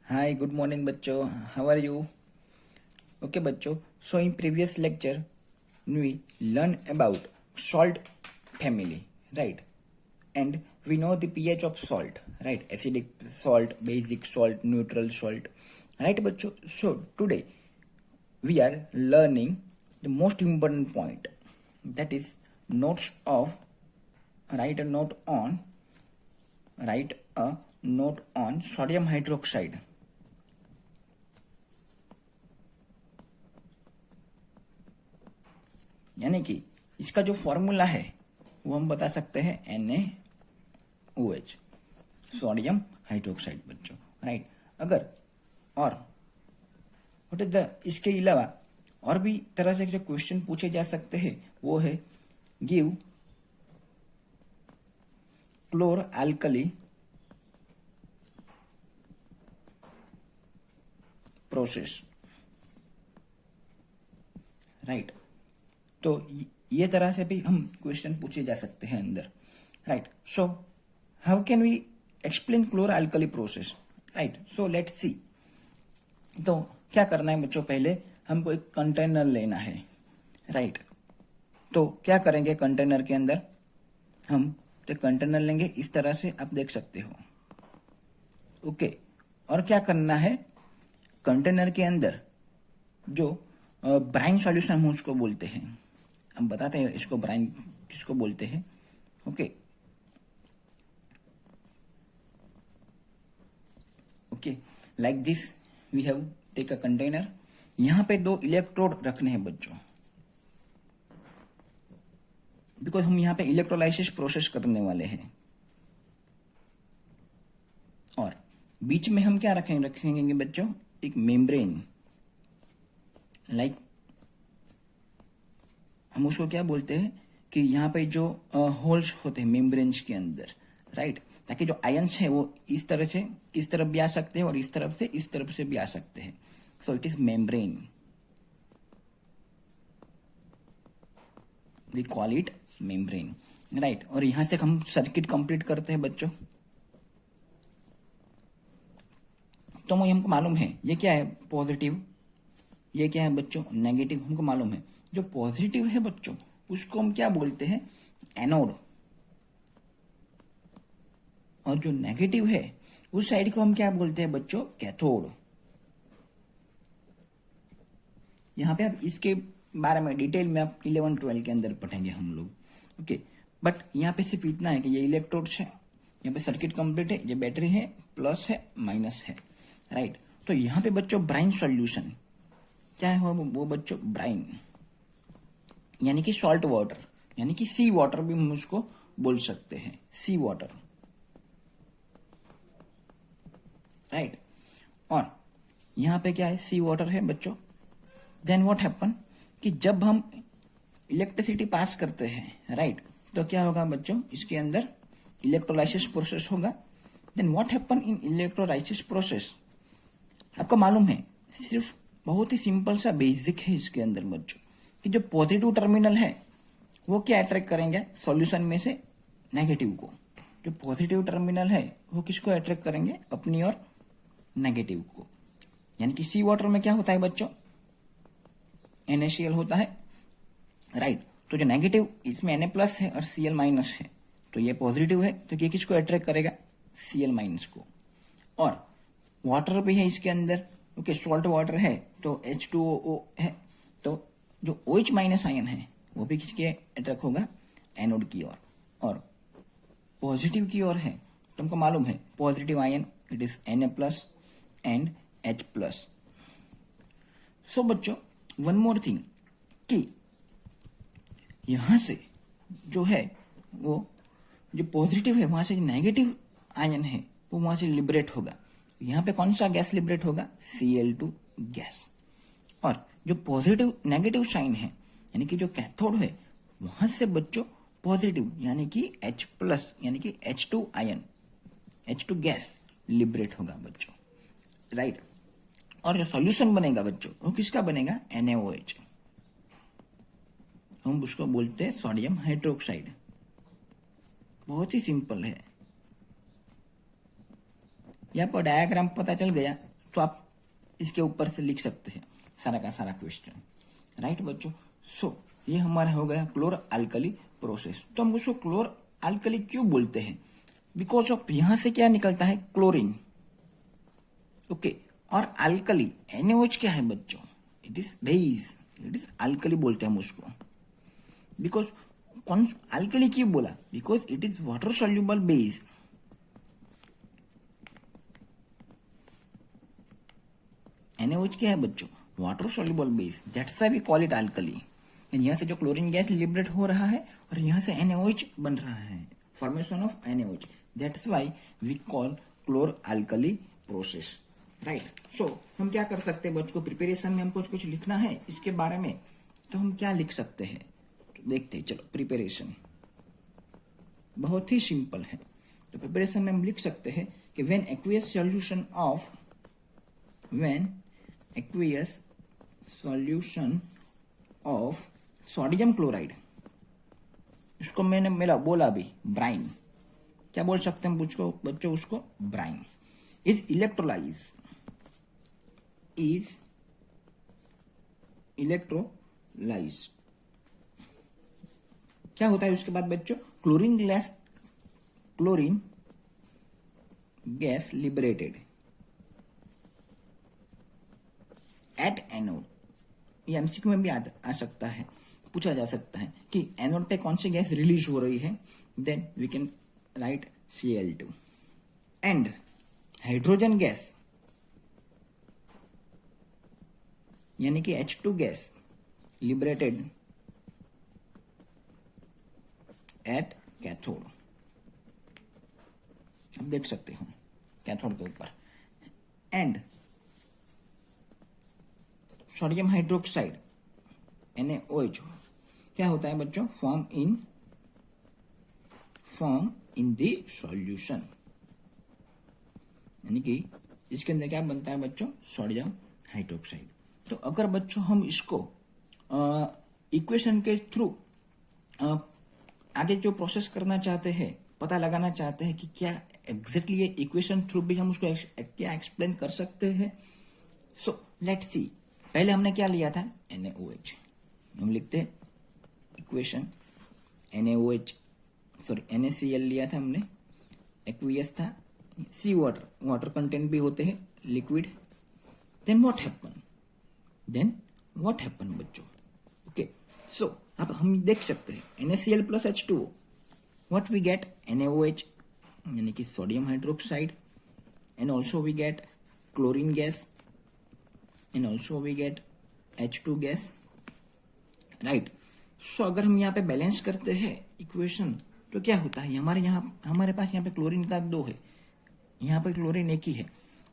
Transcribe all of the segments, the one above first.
Hi, good morning, बच्चों. How are you? Okay, बच्चों. So in previous lecture, we learn about salt family, right? And we know the pH of salt, right? Acidic salt, basic salt, neutral salt, right, बच्चों? So today we are learning the most important point, that is notes of write a note on write a note on sodium hydroxide. यानी कि इसका जो formula है वो हम बता सकते हैं NaOH, सोडियम हाइड्रोक्साइड, बच्चों, राइट. अगर और व्हाट इज द इसके अलावा और भी तरह से जो क्वेश्चन पूछे जा सकते हैं वो है गिव क्लोर अल्कली प्रोसेस, राइट. तो ये तरह से भी हम क्वेश्चन पूछे जा सकते हैं अंदर, right. So how can we explain chlor alkali process, right. So let's see. तो क्या करना है बच्चों, पहले हमको एक कंटेनर लेना है, राइट. तो क्या करेंगे कंटेनर के अंदर, हम तो कंटेनर लेंगे इस तरह से, आप देख सकते हो, ओके. और क्या करना है, कंटेनर के अंदर जो ब्राइन सॉल्यूशन हम उसको बोलते हैं, हम बताते हैं इसको ब्राइन किसको बोलते हैं, okay. Okay, like this we have take a container. यहां पे 2 इलेक्ट्रोड रखने हैं बच्चों, बिकॉज हम यहां पे इलेक्ट्रोलाइसिस प्रोसेस करने वाले हैं. और बीच में हम क्या रखेंगे बच्चों, एक मेम्ब्रेन, लाइक हम उसको क्या बोलते हैं कि यहाँ पे जो होल्स होते हैं मेम्ब्रेन्स के अंदर, राइट, ताकि जो आयंस है वो इस तरह से इस तरफ भी आ सकते हैं और इस तरफ से भी आ सकते हैं. So it is membrane, we call it membrane, right. और यहां से हम सर्किट कंप्लीट करते हैं बच्चों. तो हमको मालूम है ये क्या है पॉजिटिव, ये क्या है बच्चों नेगेटिव, हमको मालूम है. जो पॉजिटिव है बच्चों उसको हम क्या बोलते हैं, एनोड. और जो नेगेटिव है उस साइड को हम क्या बोलते हैं बच्चों, कैथोड. यहां पे आप इसके बारे में डिटेल में आप 11-12 के अंदर पढ़ेंगे हम लोग, ओके. बट यहाँ पे सिर्फ इतना है कि ये इलेक्ट्रोड्स है, यहाँ पे सर्किट कंप्लीट है, ये बैटरी है, प्लस है माइनस है, राइट. तो यहाँ पे बच्चों ब्राइन सॉल्यूशन क्या है, वो बच्चों ब्राइन यानी कि सॉल्ट वाटर, यानी कि सी वाटर भी हम उसको बोल सकते हैं, सी वाटर, राइट. और यहां पे क्या है, सी वाटर है बच्चों. देन व्हाट हैपन कि जब हम इलेक्ट्रिसिटी पास करते हैं, राइट, तो क्या होगा बच्चों, इसके अंदर इलेक्ट्रोलाइसिस प्रोसेस होगा. Then what happen in electrolysis process, आपको मालूम है सिर्फ बहुत ही सिंपल सा बेसिक है इसके अंदर बच्चों, कि जो पॉजिटिव टर्मिनल है वो क्या अट्रैक्ट करेंगे सॉल्यूशन में से, नेगेटिव को. जो पॉजिटिव टर्मिनल है वो किसको अट्रैक्ट करेंगे, अपनी और नेगेटिव को. यानी कि सी वाटर में क्या होता है बच्चों, NaCl होता है, राइट. तो जो नेगेटिव इसमें Na+ है और Cl- है, तो ये पॉजिटिव है, तो ये किसको अट्रैक्ट करेगा, Cl- को. और वाटर भी है इसके अंदर, ओके, सॉल्ट वाटर है तो H2O है, तो जो OH- आयन है वो भी किसके अट्रैक्ट होगा, एनोड की ओर. और पॉजिटिव की ओर है तो हमको मालूम है positive ion it is Na+ and H+. सो बच्चों वन मोर थिंग कि यहां से जो है वो जो पॉजिटिव है वहां से जो नेगेटिव आयन है वो वहां से लिबरेट होगा. यहां पे कौन सा गैस लिबरेट होगा, Cl2 गैस. और जो पॉजिटिव नेगेटिव साइन है यानी कि जो कैथोड है वहां से बच्चों पॉजिटिव यानी कि H+ यानी कि H2 ion, H2 gas liberate होगा बच्चों, राइट. और जो सॉल्यूशन बनेगा बच्चों वो किसका बनेगा, NaOH. हम उसको बोलते हैं सोडियम हाइड्रोक्साइड. बहुत ही सिंपल है. ये आपको डायग्राम पता चल गया तो आप इसके ऊपर से लिख सकते हैं सारा का सारा क्वेश्चन, राइट बच्चों। सो ये हमारा हो गया क्लोर अल्कली प्रोसेस। तो हम उसको क्लोर अल्कली क्यों बोलते हैं? बिकॉज ऑफ यहां से क्या निकलता है, क्लोरीन, ओके। और अल्कली NaOH क्या है बच्चों, it is base, it is alkali बोलते हैं हम उसको। बिकॉज कौन अल्कली क्यों बोला, because it is water soluble base. NaOH क्या है बच्चों, water soluble base, that's why we call it alkali. यहां से जो क्लोरीन गैस लिबरेट हो रहा है और यहां से NaOH बन रहा है, formation of NaOH, that's why we call chlor alkali process, right. So हम क्या कर सकते हैं बच्चों, प्रिपरेशन में हमको कुछ लिखना है इसके बारे में, तो हम क्या लिख सकते हैं, तो देखते हैं। चलो प्रिपरेशन बहुत ही सिंपल है। तो प्रिपरेशन में हम लिख सकते हैं कि when aqueous solution of, when aqueous solution of sodium chloride, इसको मैंने मेरा बोला भी ब्राइन, क्या बोल सकते हैं बच्चों उसको, ब्राइन, इज इलेक्ट्रोलाइज, क्या होता है उसके बाद बच्चों, chlorine gas liberated at anode. ये एमसीक्यू में भी आ सकता है, पूछा जा सकता है कि एनोड पे कौन सी गैस रिलीज हो रही है, then we can write Cl2 and hydrogen gas यानी कि H2 gas liberated at cathode. आप देख सकते हो कैथोड के ऊपर, एंड सोडियम हाइड्रोक्साइड NaOH क्या होता है बच्चों, फॉर्म इन द सॉल्यूशन, यानी कि इसके अंदर क्या बनता है बच्चों, सोडियम हाइड्रोक्साइड। तो अगर बच्चों हम इसको इक्वेशन के थ्रू आगे जो प्रोसेस करना चाहते हैं, पता लगाना चाहते हैं कि क्या एग्जैक्टली ये इक्वेशन थ्रू भी हम उसको क्या एक्सप्लेन कर सकते हैं। सो लेट्स सी, पहले हमने क्या लिया था, NaOH, हम लिखते हैं इक्वेशन NaOH, सॉरी NaCl लिया था हमने, एक्वियस था, सी वाटर कंटेंट भी होते हैं लिक्विड। देन व्हाट हैपन बच्चों, ओके। सो अब हम देख सकते हैं NaCl plus H2O, what we get, NaOH यानी कि sodium hydroxide, and also we get chlorine gas, and also we get H2 gas, right. So अगर हम यहाँ पे बैलेंस करते हैं इक्वेशन, तो क्या होता है, हमारे पास यहाँ पे क्लोरीन का 2 है, यहाँ पे क्लोरीन 1 ही है।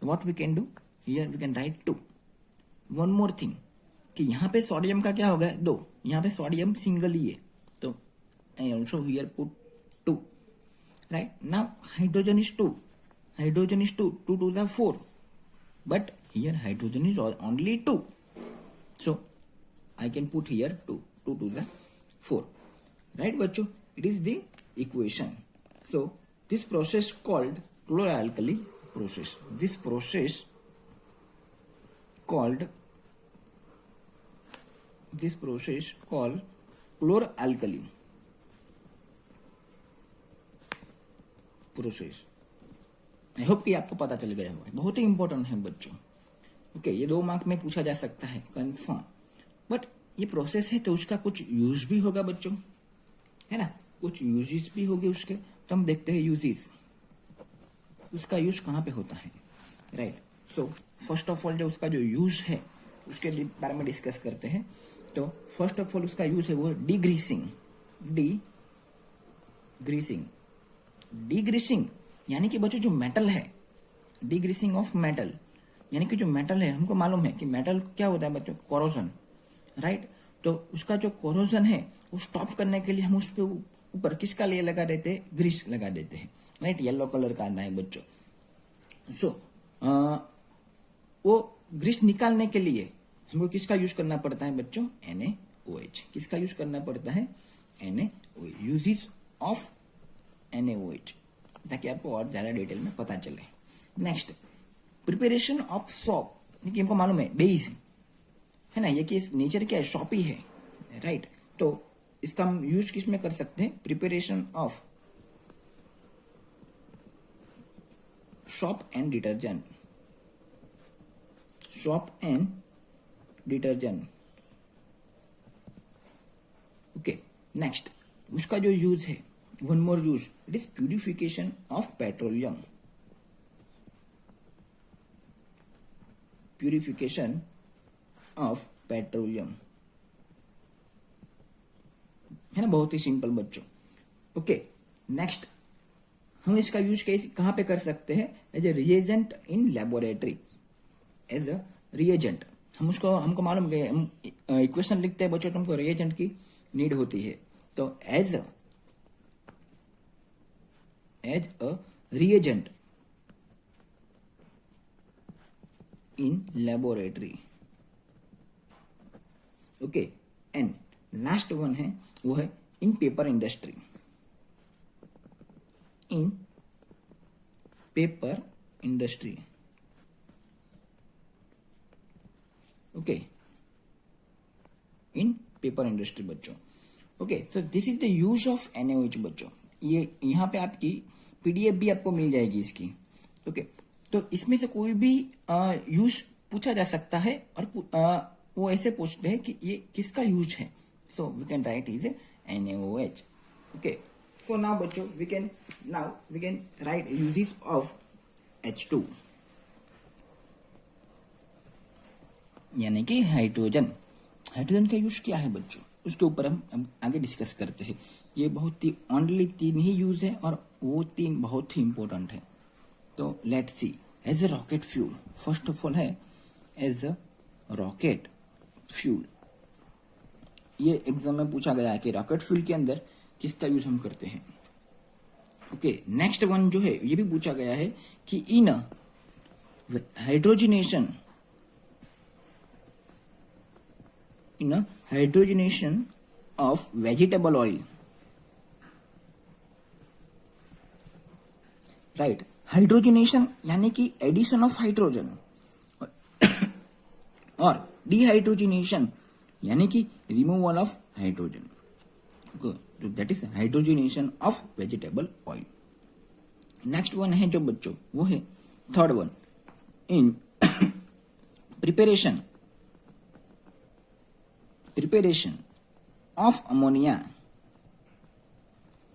What we can do, here we can write 2। One more thing कि यहाँ पे सोडियम का क्या हो गया, 2, यहाँ पे सोडियम सिंगल ही है, तो I also here put 2, right. Now hydrogen is 2, 2 to the 4, but here hydrogen is only 2, so I can put here 2 to the 4, right बच्चों, it is the equation. So this process called chloralkali process, this process called chloralkali process. I hope कि आपको पता चल गया होगा, बहुत ही important है बच्चों, ओके। ये 2 मार्क में पूछा जा सकता है कंफर्म, बट ये प्रोसेस है तो उसका कुछ यूज भी होगा बच्चों, है ना, कुछ यूजेस भी होंगे उसके। तो हम देखते हैं यूजेस, उसका यूज कहाँ पे होता है, right. So first of all जो उसका जो यूज है उसके बारे में डिस्कस करते हैं। तो फर्स्ट ऑफ ऑल उसका यूज है वो डीग्रीसिंग यानी कि बच्चों जो मेटल है, डीग्रीसिंग ऑफ मेटल, यानी कि जो मेटल है, हमको मालूम है कि मेटल क्या होता है बच्चों, कोरोजन, राइट। तो उसका जो कोरोजन है वो स्टॉप करने के लिए हम उस पे ऊपर किसका लेयर लगा देते हैं, ग्रीस लगा देते हैं, राइट। येलो कलर का आता है बच्चों। सो वो ग्रीस निकालने के लिए हमको किसका यूज करना पड़ता है बच्चों, NaOH। किसका यूज करना पड़ता है, NaOH, यूजेस ऑफ NaOH, ताकि आपको और ज्यादा डिटेल में पता चले। नेक्स्ट, प्रिपरेशन ऑफ सॉप, देखिए हमको मालूम है बेस है ना, ये किस नेचर क्या है, शॉप ही है, राइट। तो इसका हम यूज किस में कर सकते हैं, preparation of soap and detergent, soap and detergent. Okay, next उसका जो यूज है, one more use, it is purification of petroleum, purification of petroleum, है ना, बहुत ही सिंपल बच्चों। ओके, नेक्स्ट हम इसका यूज कैसे कहां पे कर सकते हैं, as a reagent in laboratory, as a reagent. हम उसको, हमको मालूम है, हम इक्वेशन लिखते हैं बच्चों, तुमको रिएजेंट की नीड होती है, तो as a reagent in laboratory. Okay, and last one है, वो है in paper industry, in paper industry. Okay, in paper industry बच्चों। ओके, तो this is the use of NaOH बच्चों। ये यहाँ पे आपकी PDF भी आपको मिल जाएगी इसकी। ओके, तो इसमें से कोई भी यूज पूछा जा सकता है, और वो ऐसे पूछते हैं कि ये किसका यूज है, so we can write is NaOH। Okay, so now बच्चों we can write uses of H2, यानी कि हाइड्रोजन। हाइड्रोजन का यूज क्या है बच्चों, उसके ऊपर हम आगे डिस्कस करते हैं। ये बहुत ही ओनली 3 ही यूज है, और वो 3 बहुत ही इंपॉर्टेंट है। तो let's see, as a rocket fuel, first of all है एज अ रॉकेट फ्यूल। ये एग्जाम में पूछा गया है कि रॉकेट फ्यूल के अंदर किसका यूज हम करते हैं। ओके, नेक्स्ट वन जो है, ये भी पूछा गया है कि in hydrogenation, in hydrogenation of vegetable oil, right. Hydrogenation यानी कि एडिशन ऑफ हाइड्रोजन, और डिहाइड्रोजनेशन यानी कि removal of hydrogen, that is hydrogenation of vegetable oil. Next one है जो बच्चों, वो है third one, in preparation of ammonia.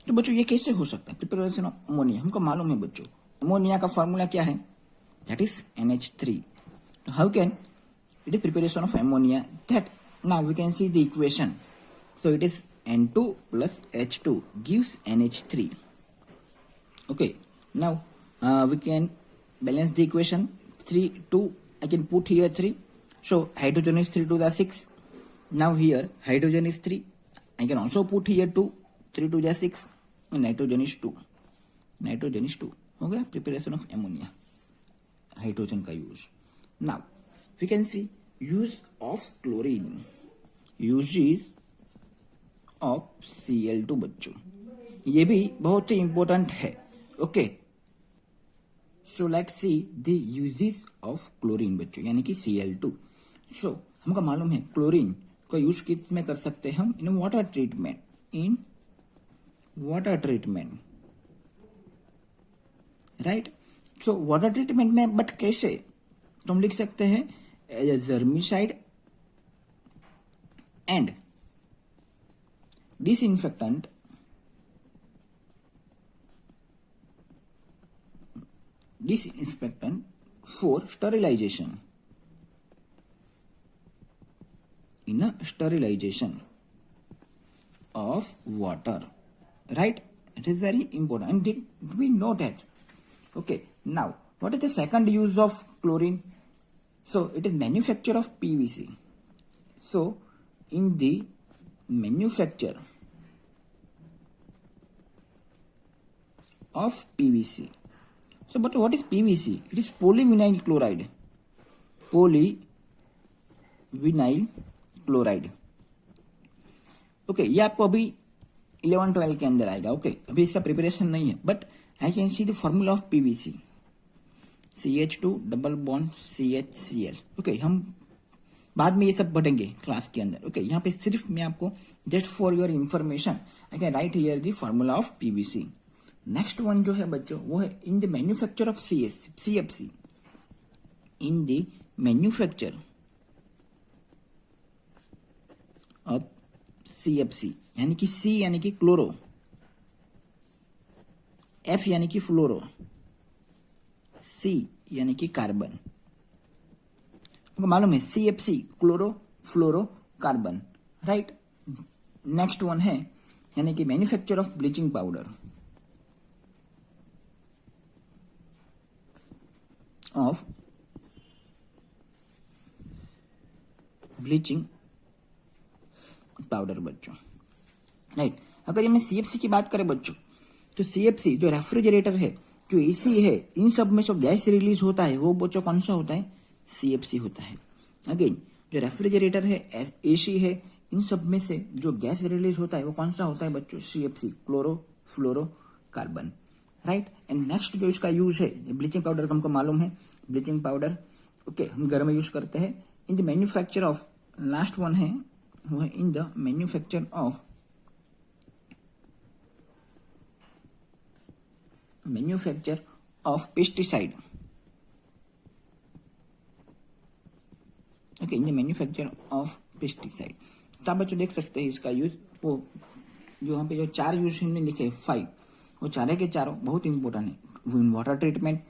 तो बच्चों ये कैसे हो सकता है, प्रिपरेशन ऑफ अमोनिया? हमको मालूम है बच्चों, अमोनिया का फॉर्मूला क्या है, that is NH3। How can it is preparation of ammonia, that now we can see the equation, so it is N2 plus H2 gives NH3. Okay, now we can balance the equation, 3 2, I can put here 3, so hydrogen is 3 to the 6. Now here hydrogen is 3, I can also put here 2, 3 to the 6, and nitrogen is 2, हो गया preparation of ammonia, hydrogen का use. Now we can see use of chlorine, uses of Cl2 बच्चों, ये भी बहुत ही important है। Okay, so let's see the uses of chlorine बच्चों, यानी कि Cl2। सो हमको मालूम है क्लोरीन का यूज किस में कर सकते हैं हम, in water treatment, in water treatment, right. So water treatment में, बट कैसे, तो हम लिख सकते हैं as a germicide and disinfectant for sterilization, in a sterilization of water, right? It is very important, and did we know that? Okay, now what is the second use of chlorine? So it is manufacture of PVC. So in the manufacture of PVC, so but what is PVC? It is polyvinyl chloride, polyvinyl chloride. Okay, ये आपको अभी 11-12 के अंदर आएगा। Okay, अभी इसका preparation नहीं है, but I can see the formula of PVC। CH2 double bond CHCl। Okay, हम बाद में ये सब पढ़ेंगे क्लास के अंदर। ओके, यहाँ पे सिर्फ मैं आपको just for your information I can write here the formula of PVC। Next one जो है बच्चों वो है in the manufacture of CFC, in the manufacture of CFC, यानी कि C यानी कि क्लोरो, F यानी कि फ्लोरो, C यानी कि कार्बन। आपको मालूम है CFC क्लोरो फ्लोरो कार्बन, राइट। नेक्स्ट वन है यानी कि manufacture of bleaching powder, of bleaching powder बच्चों, राइट। अगर ये मैं CFC की बात करें बच्चों, तो CFC जो रेफ्रिजरेटर है, जो AC है, इन सब में जो गैस रिलीज होता है वो बच्चों कौन सा होता है? CFC होता है। अगेन जो रेफ्रिजरेटर है, AC है, इन सब में से जो गैस रिलीज होता है वो कौन सा होता है बच्चों? CFC chloro fluoro carbon, right. And next जो इसका यूज है ब्लीचिंग पाउडर का हमको मालूम है, ब्लीचिंग पाउडर ओके हम घर में यूज करते हैं in the manufacture of, last one है वो है in the manufacture of pesticide. Okay, in the manufacture of pesticide. तो आप बच्चों देख सकते हैं इसका यूज, वो जो यहाँ पे जो 4 यूज हमने लिखे 5, वो चारे के चारों बहुत इंपॉर्टेंट है। In water treatment,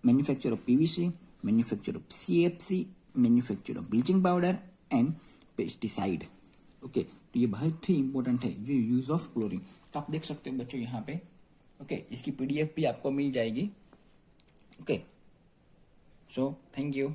manufacture of PVC, manufacture of CFC, manufacture of bleaching powder and pesticide. Okay, तो ये बहुत ही इंपॉर्टेंट है ये यूज ऑफ क्लोरीन। तो आप देख सकते हो बच्चों यहाँ पे, ओके इसकी PDF भी आपको मिल जाएगी। Okay, so thank you.